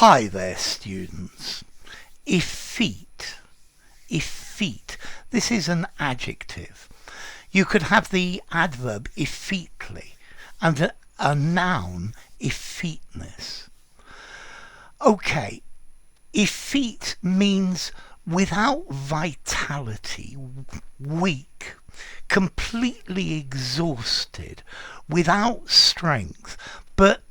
Hi there, students. Effete. Effete. This is an adjective. You could have the adverb effetely and a noun effeteness. Okay, effete means without vitality, weak, completely exhausted, without strength, but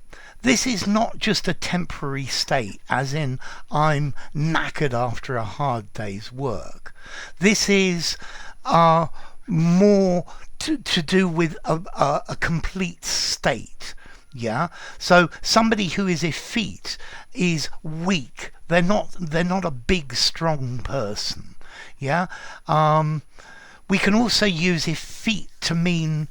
this is not just a temporary state, as in I'm knackered after a hard day's work. This is more to do with a complete state. Yeah. So somebody who is effete is weak. They're not a big, strong person. Yeah. We can also use effete to mean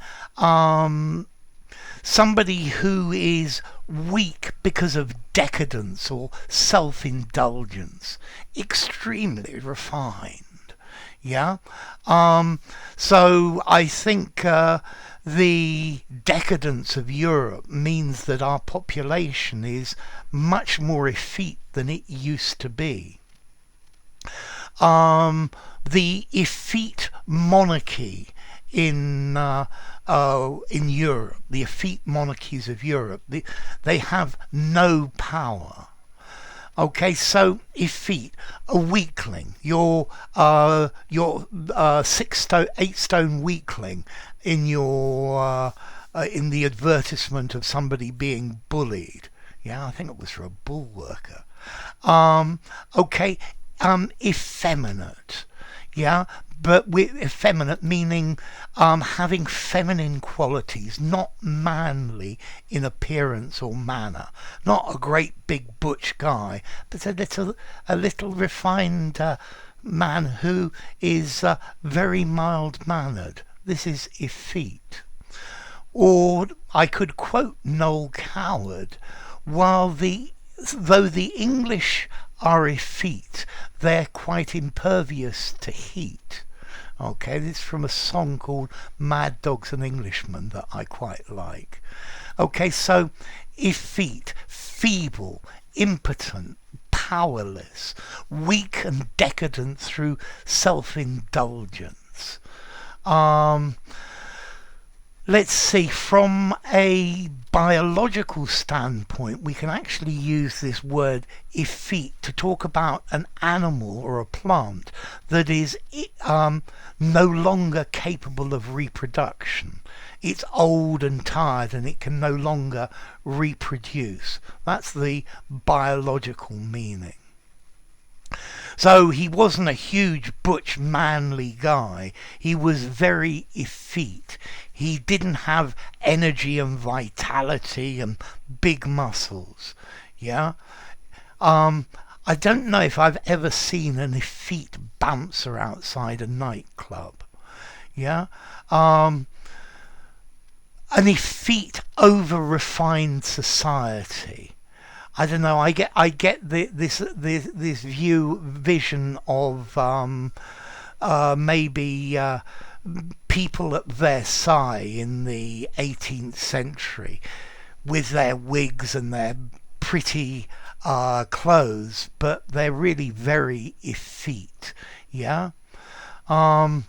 somebody who is weak because of decadence or self-indulgence, extremely refined. Yeah. So I think the decadence of Europe means that our population is much more effete than it used to be. The effete monarchy in Europe, the effete monarchies of Europe, they have no power. Okay, so effete, a weakling, your 8 stone weakling in your in the advertisement of somebody being bullied. Yeah, I think it was for a bull worker. Okay, effeminate. Yeah, but with effeminate meaning having feminine qualities, not manly in appearance or manner, not a great big butch guy, but a little refined man who is very mild mannered. This is effete. Or I could quote Noel Coward, though the English are effete, they're quite impervious to heat. Okay, this is from a song called Mad Dogs and Englishmen that I quite like. Okay, so effete, feeble, impotent, powerless, weak and decadent through self-indulgence. Let's see, from a biological standpoint, we can actually use this word effete to talk about an animal or a plant that is no longer capable of reproduction. It's old and tired and it can no longer reproduce. That's the biological meaning. So he wasn't a huge butch manly guy. He was very effete. He didn't have energy and vitality and big muscles. Yeah. I don't know if I've ever seen an effete bouncer outside a nightclub. Yeah. An effete over-refined society. I don't know. I get this vision of maybe people at Versailles in the 18th century with their wigs and their pretty clothes, but they're really very effete. Yeah. A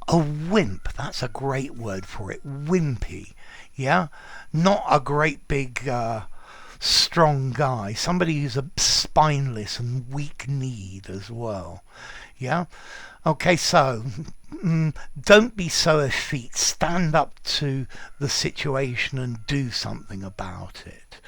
wimp. That's a great word for it. Wimpy. Yeah. Not a great big strong guy, somebody who's a spineless and weak-kneed as well. Yeah. Okay, so don't be so effete. Stand up to the situation and do something about it.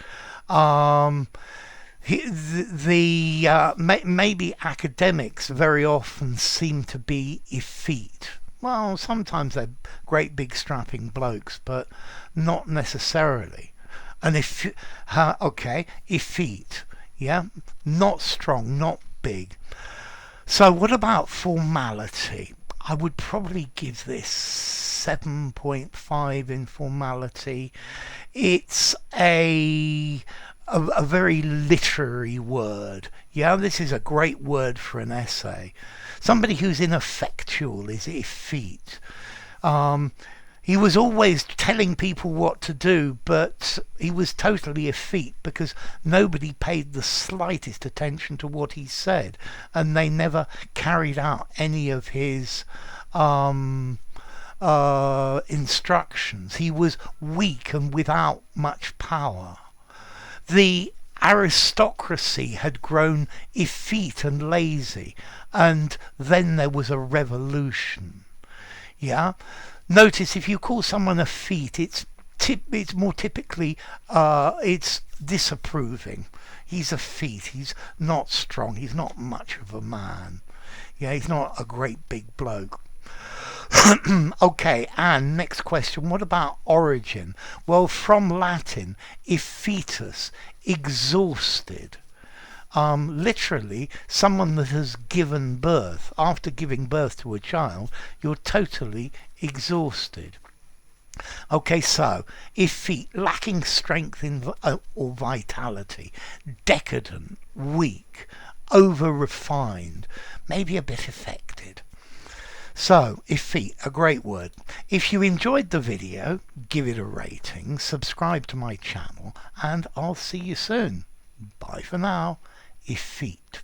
Maybe academics very often seem to be effete. Well, sometimes they're great big strapping blokes, but not necessarily. And effete, yeah, not strong, not big. So what about formality? I would probably give this 7.5 in formality. It's a very literary word. Yeah, this is a great word for an essay. Somebody who's ineffectual is effete. He was always telling people what to do, but he was totally effete because nobody paid the slightest attention to what he said, and they never carried out any of his instructions. He was weak and without much power. The aristocracy had grown effete and lazy, and then there was a revolution. Yeah. Notice if you call someone effete, it's more typically it's disapproving. He's effete. He's not strong. He's not much of a man. Yeah, he's not a great big bloke. Okay, and next question. What about origin? Well, from Latin, effetus, exhausted. Literally, someone that has given birth. After giving birth to a child, you're totally exhausted. Okay, so effete, lacking strength or vitality, decadent, weak, over refined, maybe a bit affected. So, effete, a great word. If you enjoyed the video, give it a rating, subscribe to my channel, and I'll see you soon. Bye for now. Effete.